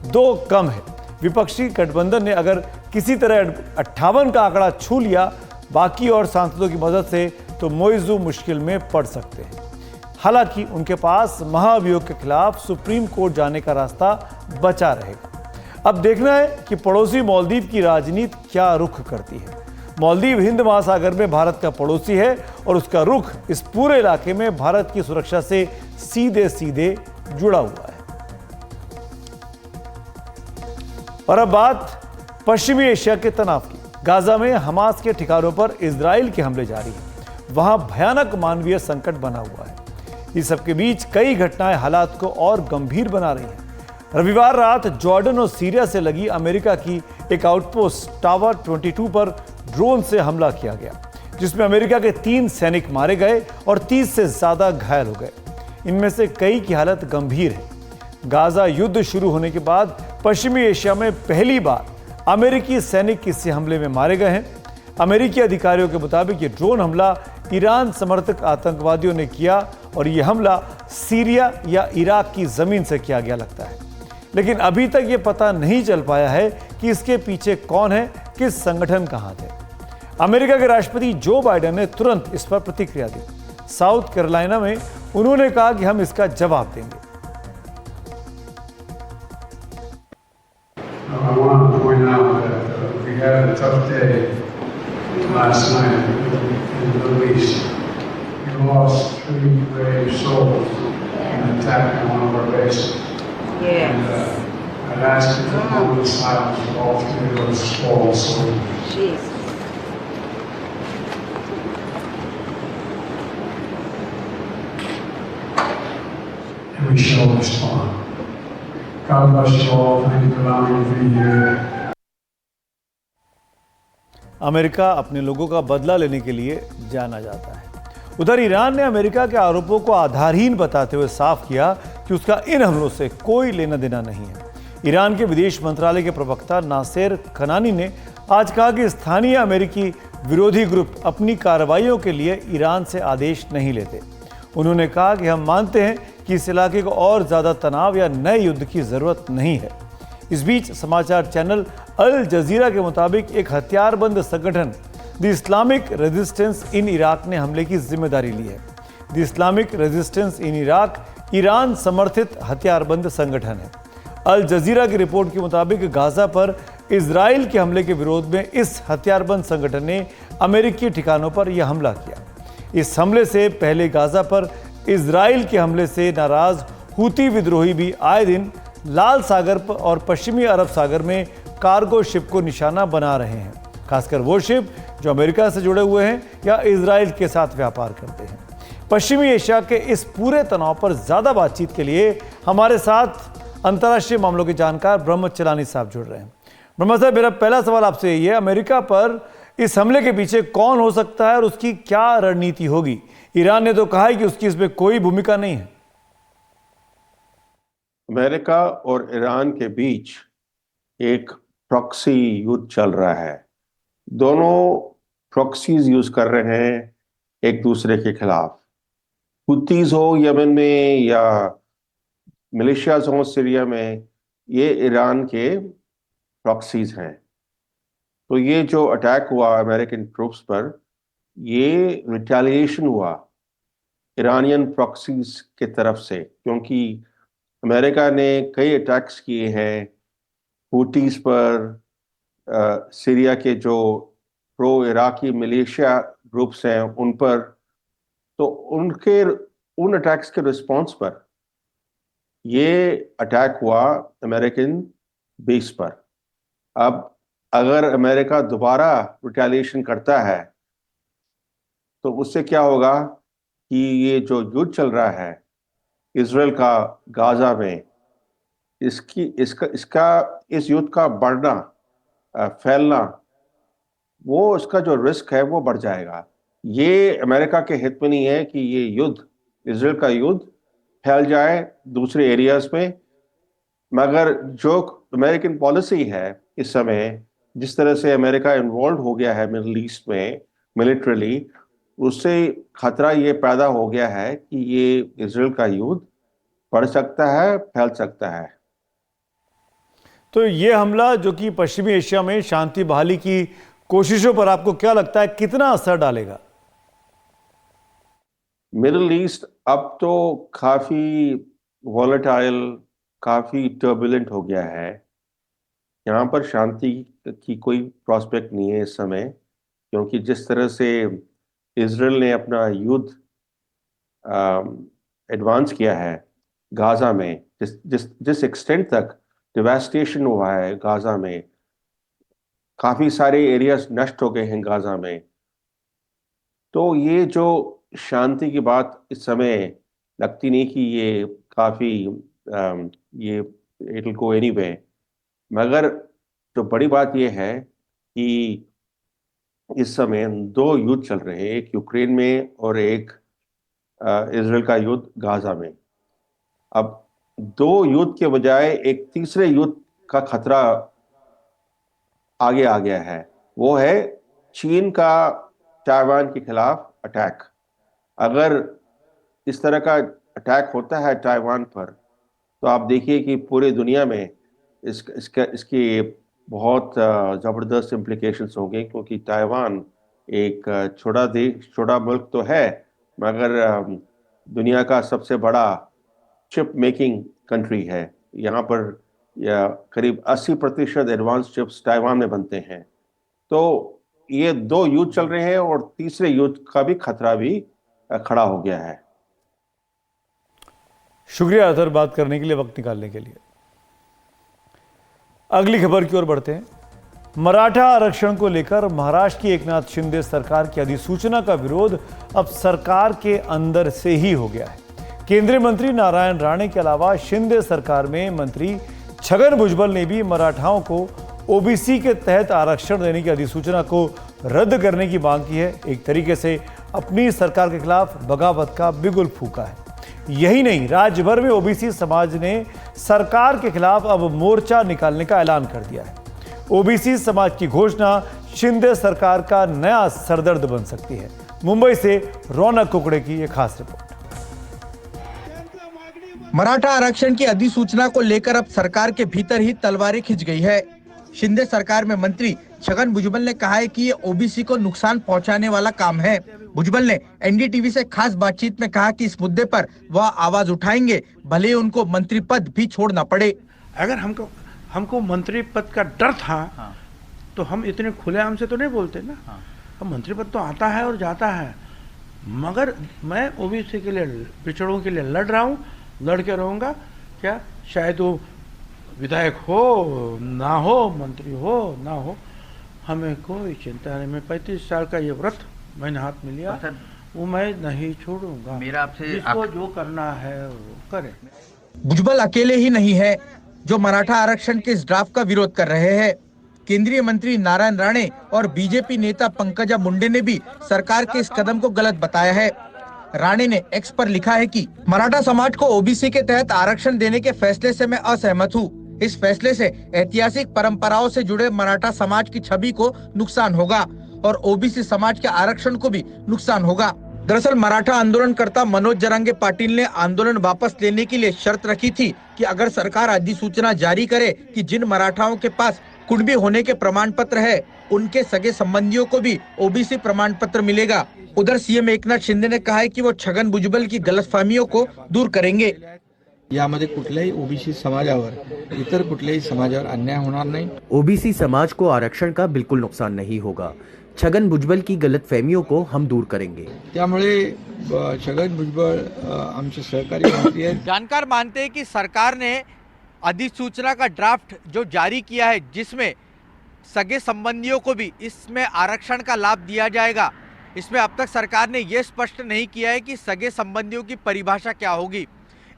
2 कम है। विपक्षी गठबंधन ने अगर किसी तरह 58 का आंकड़ा छू लिया बाकी और सांसदों की मदद से, तो मोइजू मुश्किल में पड़ सकते हैं। हालांकि उनके पास महाभियोग के खिलाफ सुप्रीम कोर्ट जाने का रास्ता बचा रहेगा। अब देखना है कि पड़ोसी मालदीव की राजनीति क्या रुख करती है। मालदीव हिंद महासागर में भारत का पड़ोसी है और उसका रुख इस पूरे इलाके में भारत की सुरक्षा से सीधे सीधे जुड़ा हुआ है। और अब बात पश्चिमी एशिया के तनाव की। गाजा में हमास के ठिकानों पर इजराइल के हमले जारी हैं। वहां भयानक मानवीय संकट बना हुआ है। इस सबके बीच कई घटनाएं हालात को और गंभीर बना रही हैं। रविवार रात जॉर्डन और सीरिया से लगी अमेरिका की एक आउटपोस्ट टावर 22 पर ड्रोन से हमला किया गया, जिसमें अमेरिका के 3 सैनिक मारे गए और 30 से ज्यादा घायल हो गए। इनमें से कई की हालत गंभीर है। गाजा युद्ध शुरू होने के बाद पश्चिमी एशिया में पहली बार अमेरिकी सैनिक इस हमले में मारे गए हैं। अमेरिकी अधिकारियों के मुताबिक ये ड्रोन हमला ईरान समर्थक आतंकवादियों ने किया और यह हमला सीरिया या इराक की जमीन से किया गया लगता है। लेकिन अभी तक ये पता नहीं चल पाया है कि इसके पीछे कौन है, किस संगठन का हाथ है। अमेरिका के राष्ट्रपति जो बाइडेन ने तुरंत इस पर प्रतिक्रिया दी। साउथ कैरोलिना में उन्होंने कहा कि हम इसका जवाब देंगे। I want to point out that we had a tough day last night in the Middle East. We lost 3 brave souls in an attack on one of our bases. And I'd ask you for a moment of silence for all 3 of those fallen souls. Jesus. And we shall respond. God bless you all. Thank you for allowing me to be here. America अपने लोगों का बदला लेने के लिए जाना जाता है। उधर ईरान ने अमेरिका के आरोपों को आधारहीन बताते हुए साफ किया कि उसका इन हमलों से कोई लेना देना नहीं है। ईरान के विदेश मंत्रालय के प्रवक्ता नासेर कनानी ने आज कहा कि स्थानीय अमेरिकी विरोधी ग्रुप अपनी कार्रवाइयों के लिए ईरान से आदेश नहीं लेते। उन्होंने कहा कि हम मानते हैं कि इस इलाके को और ज्यादा तनाव या नए युद्ध की जरूरत नहीं है। इस बीच समाचार चैनल अल जजीरा के मुताबिक एक हथियारबंद संगठन the Islamic resistance in Iraq ने हमले की जिम्मेदारी ली है। The Islamic resistance in Iraq Iran समर्थित हथियारबंद संगठन है। अल जजीरा की रिपोर्ट के मुताबिक गाजा पर इजराइल के हमले के विरोध में इस हथियारबंद संगठन ने अमेरिकी ठिकानों पर यह हमला किया। इस हमले से पहले गाजा पर इजराइल के हमले से नाराज हूती विद्रोही भी आए दिन लाल सागर और पश्चिमी अरब सागर में कार्गो शिप को निशाना बना रहे हैं, खासकर वो शिप जो अमेरिका से जुड़े हुए हैं या इजराइल के साथ व्यापार करते हैं। पश्चिमी एशिया के इस पूरे तनाव पर ज्यादा बातचीत के लिए हमारे साथ अंतर्राष्ट्रीय मामलों के जानकार ब्रह्म चलानी साहब जुड़ रहे हैं। ब्रह्म साहब, मेरा पहला सवाल आपसे ये, अमेरिका पर इस हमले के पीछे कौन हो सकता है और उसकी क्या रणनीति होगी? ईरान ने तो कहा है कि उसकी इसमें कोई भूमिका नहीं है। अमेरिका और ईरान के बीच एक प्रॉक्सी युद्ध चल रहा है। दोनों प्रॉक्सीज यूज कर रहे हैं एक दूसरे के खिलाफ। हुतीज हो यमन में या मिलिशियाज हो सीरिया में, ये ईरान के प्रॉक्सीज हैं। तो ये जो अटैक हुआ अमेरिकन ट्रूप्स पर, ये रिटेलिएशन हुआ ईरानियन प्रॉक्सीज के तरफ से, क्योंकि अमेरिका ने कई अटैक्स किए हैं हुतीज पर, सीरिया के जो प्रो इराकी मिलिशिया ग्रुप्स हैं उन पर। तो उन अटैक्स के रिस्पॉन्स पर ये अटैक हुआ अमेरिकन बेस पर। अब अगर अमेरिका दोबारा रिटेलिएशन करता है तो उससे क्या होगा कि ये जो युद्ध चल रहा है इजराइल का गाजा में, इस युद्ध का बढ़ना, फैलना, वो उसका जो रिस्क है वो बढ़ जाएगा। ये अमेरिका के हित में नहीं है कि ये युद्ध, इजराइल का युद्ध फैल जाए दूसरे एरियाज में। मगर जो अमेरिकन पॉलिसी है इस समय, जिस तरह से अमेरिका इन्वॉल्व हो गया है मिडिल ईस्ट में मिलिट्रली, उससे खतरा ये पैदा हो गया है कि ये इजराइल का युद्ध बढ़ सकता है, फैल सकता है। तो ये हमला जो कि पश्चिमी एशिया में शांति बहाली की कोशिशों पर आपको क्या लगता है कितना असर डालेगा? मिडिल ईस्ट अब तो काफी वॉलेटाइल, काफी टर्बुलेंट हो गया है। यहाँ पर शांति की कोई प्रॉस्पेक्ट नहीं है इस समय, क्योंकि जिस तरह से इजराइल ने अपना युद्ध एडवांस किया है गाजा में, जिस एक्सटेंट तक डिवास्टेशन हुआ है गाजा में, काफी सारे एरियाज नष्ट हो गए हैं गाजा में। तो ये जो शांति की बात इस समय लगती नहीं कि ये काफी ये इट विल गो एनीवे। मगर जो बड़ी बात ये है कि इस समय दो युद्ध चल रहे हैं, एक यूक्रेन में और एक इजराइल का युद्ध गाजा में। अब दो युद्ध के बजाय एक तीसरे युद्ध का खतरा आगे आ गया है, वो है चीन का ताइवान के खिलाफ अटैक। अगर इस तरह का अटैक होता है ताइवान पर, तो आप देखिए कि पूरे दुनिया में इसकी बहुत ज़बरदस्त इम्प्लीकेशंस होंगे, क्योंकि ताइवान एक छोटा देश, छोटा मुल्क तो है, मगर दुनिया का सबसे बड़ा चिप मेकिंग कंट्री है। यहाँ पर करीब 80% एडवांस चिप्स ताइवान में बनते हैं। तो ये दो युद्ध चल रहे हैं और तीसरे युद्ध का भी खतरा भी खड़ा हो गया है। शुक्रिया अतर बात करने के लिए, वक्त निकालने के लिए। अगली खबर की ओर बढ़ते हैं। मराठा आरक्षण को लेकर महाराष्ट्र की एकनाथ शिंदे सरकार की अधिसूचना का विरोध अब सरकार के अंदर से ही हो गया है। केंद्रीय मंत्री नारायण राणे के अलावा शिंदे सरकार में मंत्री छगन भुजबल ने भी मराठाओं को ओबीसी के तहत आरक्षण देने की अधिसूचना को रद्द करने की मांग की है। एक तरीके से अपनी सरकार के खिलाफ बगावत का बिगुल फूंका है। यही नहीं, राज्य भर में ओबीसी समाज ने सरकार के खिलाफ अब मोर्चा निकालने का ऐलान कर दिया है। ओबीसी समाज की घोषणा शिंदे सरकार का नया सरदर्द बन सकती है। मुंबई से रौनक कुकड़े की एक खास रिपोर्ट। मराठा आरक्षण की अधिसूचना को लेकर अब सरकार के भीतर ही तलवारें खिंच गई है। शिंदे सरकार में मंत्री छगन भुजबल ने कहा है कि ये ओबीसी को नुकसान पहुंचाने वाला काम है। भुजबल ने एनडीटीवी से खास बातचीत में कहा कि इस मुद्दे पर वह आवाज उठाएंगे, भले उनको मंत्री पद भी छोड़ना पड़े। अगर हमको मंत्री पद का डर था, तो हम इतने खुलेआम से तो नहीं बोलते ना। अब मंत्री पद तो आता है और जाता है, मगर मैं ओबीसी के लिए, पिछड़ों के लिए लड़ रहा हूँ, लड़ के रहूँगा। क्या शायद वो विधायक हो ना हो, मंत्री हो ना हो, हमें कोई चिंता नहीं। मैं 35 साल का ये व्रत मैंने हाथ में लिया, वो मैं नहीं छोड़ूंगा। मेरा आपसे जिसको जो करना है वो करे। भुजबल अकेले ही नहीं है जो मराठा आरक्षण के इस ड्राफ्ट का विरोध कर रहे हैं। केंद्रीय मंत्री नारायण राणे और बीजेपी नेता पंकजा मुंडे ने भी सरकार के इस कदम को गलत बताया है। राणे ने एक्स पर लिखा है कि मराठा समाज को ओबीसी के तहत आरक्षण देने के फैसले से मैं असहमत हूँ। इस फैसले से ऐतिहासिक परंपराओं से जुड़े मराठा समाज की छवि को नुकसान होगा और ओबीसी समाज के आरक्षण को भी नुकसान होगा। दरअसल मराठा आंदोलनकर्ता मनोज जरांगे पाटिल ने आंदोलन वापस लेने के लिए शर्त रखी थी कि अगर सरकार अधिसूचना जारी करे कि जिन मराठाओं के पास कुणबी होने के प्रमाण पत्र है उनके सगे संबंधियों को भी ओबीसी प्रमाण पत्र मिलेगा। उधर सीएम एकनाथ शिंदे ने कहा है कि वो छगन भुजबल की गलतफहमियों को दूर करेंगे। यामध्ये कुठल्याही ओबीसी समाजावर इतर कुठल्याही समाजावर अन्याय होणार नाही। ओबीसी समाज को आरक्षण का बिल्कुल नुकसान नहीं होगा। छगन भुजबल की गलतफहमियों को हम दूर करेंगे। त्यामुळे छगन भुजबळ आमचे सहकारी मंत्री आहेत। जानकार मानते हैं कि सरकार ने अधिसूचना का ड्राफ्ट जो जारी किया है जिसमें सगे संबंधियों को भी इसमें आरक्षण का लाभ दिया जाएगा, इसमें अब तक सरकार ने यह स्पष्ट नहीं किया है कि सगे संबंधियों की परिभाषा क्या होगी।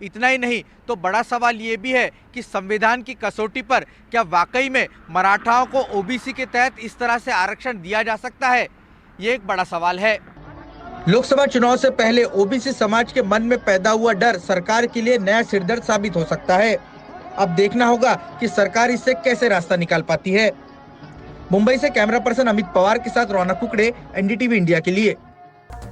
इतना ही नहीं तो बड़ा सवाल ये भी है कि संविधान की कसौटी पर क्या वाकई में मराठाओं को ओबीसी के तहत इस तरह से आरक्षण दिया जा सकता है, ये एक बड़ा सवाल है। लोकसभा चुनाव से पहले ओबीसी समाज के मन में पैदा हुआ डर सरकार के लिए नया सिरदर्द साबित हो सकता है। अब देखना होगा कि सरकार इससे कैसे रास्ता निकाल पाती है। मुंबई से कैमरा पर्सन अमित पवार के साथ रौनक कुकड़े, एनडीटीवी इंडिया के लिए।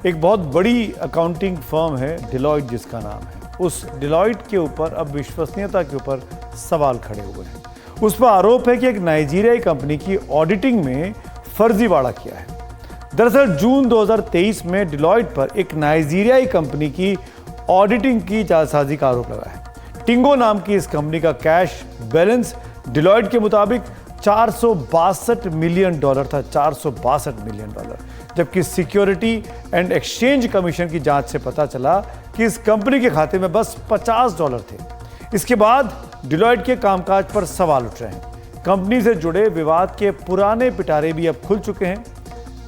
एक बहुत बड़ी अकाउंटिंग फर्म है डिलॉयट जिसका नाम है, उस डिलॉयट के ऊपर अब विश्वसनीयता के ऊपर सवाल खड़े हुए हैं। उस पर आरोप है कि एक नाइजीरियाई कंपनी की ऑडिटिंग में फर्जीवाड़ा किया है। दरअसल जून 2023 में डिलॉयट पर एक नाइजीरियाई कंपनी की ऑडिटिंग की जालसाजी का आरोप लगा है। टिंगो नाम की इस कंपनी का कैश बैलेंस डिलॉयट के मुताबिक $462 मिलियन था, $462 मिलियन। जबकि सिक्योरिटी एंड एक्सचेंज कमीशन की जांच से पता चला कि इस कंपनी के खाते में बस $50 थे। इसके बाद डिलॉयट के कामकाज पर सवाल उठ रहे हैं। कंपनी से जुड़े विवाद के पुराने पिटारे भी अब खुल चुके हैं।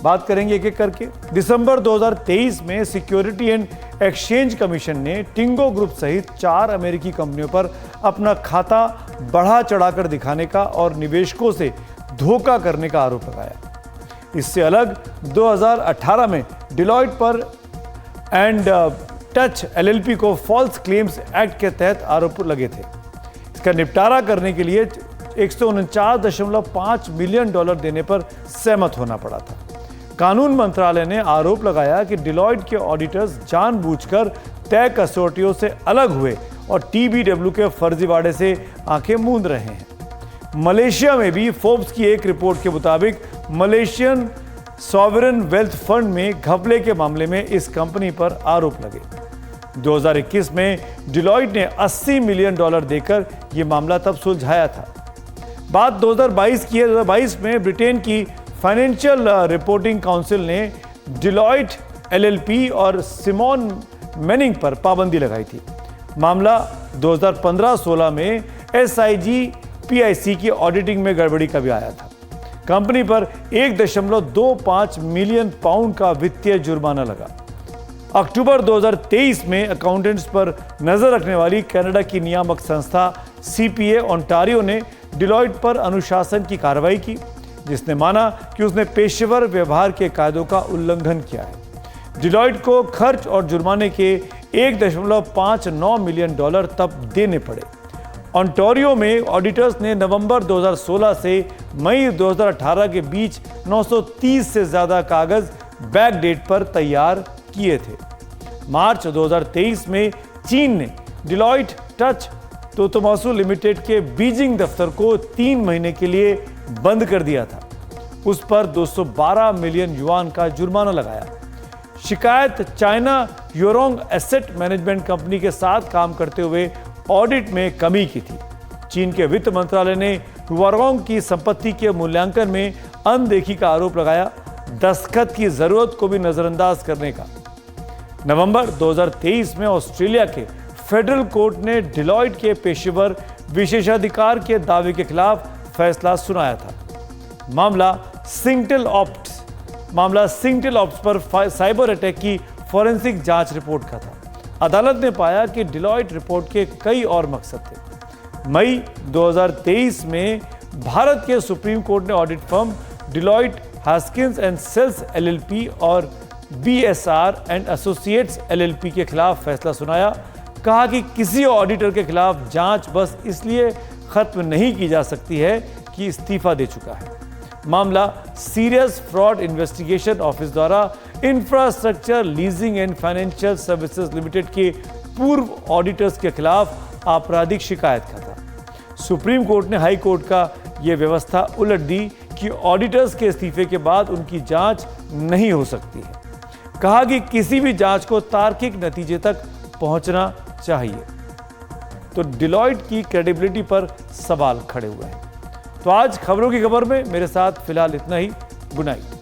बात करेंगे एक एक करके। दिसंबर 2023 में सिक्योरिटी एंड एक्सचेंज कमीशन ने टिंगो ग्रुप सहित 4 अमेरिकी कंपनियों पर अपना खाता बढ़ा चढ़ाकर दिखाने का और निवेशकों से धोखा करने का आरोप लगाया। इससे अलग 2018 में डिलॉयट पर एंड टच एलएलपी को फॉल्स क्लेम्स एक्ट के तहत आरोप लगे थे। इसका निपटारा करने के लिए $149.5 मिलियन देने पर सहमत होना पड़ा था। कानून मंत्रालय ने आरोप लगाया कि डिलॉयट के ऑडिटर्स जानबूझकर तय कसौटियों से अलग हुए और टीबीडब्ल्यू के फर्जीवाड़े से आंखें मूंद रहे हैं। मलेशिया में भी फोर्ब्स की एक रिपोर्ट के मुताबिक मलेशियन सॉवरेन वेल्थ फंड में घपले के मामले में इस कंपनी पर आरोप लगे। 2021 में डिलॉयट ने $80 मिलियन देकर यह मामला तब सुलझाया था। बात 2022 की है। 2022 में ब्रिटेन की फाइनेंशियल रिपोर्टिंग काउंसिल ने डिलॉयट एलएलपी और सिमोन मैनिंग पर पाबंदी लगाई थी। मामला 2015-16 में एसआईजी पीआईसी की ऑडिटिंग में गड़बड़ी का भी आया था। कंपनी पर 1.25 मिलियन पाउंड का वित्तीय जुर्माना लगा। अक्टूबर 2023 में अकाउंटेंट्स पर नजर रखने वाली कनाडा की नियामक संस्था सीपीए ओंटारियो ने डिलॉयट पर अनुशासन की कार्रवाई की, जिसने माना कि उसने पेशेवर व्यवहार के कायदों का उल्लंघन किया है। डिलॉयट को खर्च और जुर्माने के $1.59 मिलियन तब देने पड़े। ओंटारियो में ऑडिटर्स ने नवंबर 2016 से मई 2018 के बीच 930 से ज्यादा कागज बैक डेट पर तैयार किए थे। मार्च 2023 में चीन ने डिलॉयट टच तोतोमासु लिमिटेड के बीजिंग दफ्तर को 3 महीने के लिए बंद कर दिया था। उस पर 212 मिलियन युआन का जुर्माना लगाया। शिकायत चाइना ह्यूरोंग एसेट मैनेजमेंट कंपनी के साथ काम करते हुए ऑडिट में कमी की थी। चीन के वित्त मंत्रालय ने ह्यूरोंग की संपत्ति के मूल्यांकन में अनदेखी का आरोप लगाया, दस्तखत की जरूरत को भी नजरअंदाज करने का। नवंबर 2023 में ऑस्ट्रेलिया के फेडरल कोर्ट ने डिलॉयट के पेशेवर विशेषाधिकार के दावे के खिलाफ फैसला सुनाया था। मामला सिंगटेल ऑप्स पर साइबर अटैक की फॉरेंसिक जांच रिपोर्ट का था। अदालत ने पाया कि डिलॉयट रिपोर्ट के कई और मकसद थे। मई 2023 में भारत के सुप्रीम कोर्ट ने audit firm Deloitte Haskins and Sells LLP और बीएसआर एंड एसोसिएट्स एलएलपी के खिलाफ फैसला सुनाया। कहा कि किसी ऑडिटर के खिलाफ जांच बस इसलिए खत्म नहीं की जा सकती है कि इस्तीफा दे चुका है। मामला सीरियस फ्रॉड इन्वेस्टिगेशन ऑफिस द्वारा infrastructure leasing and financial services limited के पूर्व ऑडिटर्स के खिलाफ आपराधिक शिकायत का था। सुप्रीम कोर्ट ने हाई कोर्ट का यह व्यवस्था उलट दी कि ऑडिटर्स के इस्तीफे के बाद उनकी जांच नहीं हो सकती है। कहा कि किसी भी जांच को तार्किक नतीजे तक पहुंचना चाहिए। तो डिलॉयट की क्रेडिबिलिटी पर सवाल खड़े हुए हैं। तो आज खबरों की खबर में मेरे साथ फिलहाल इतना ही। Good night.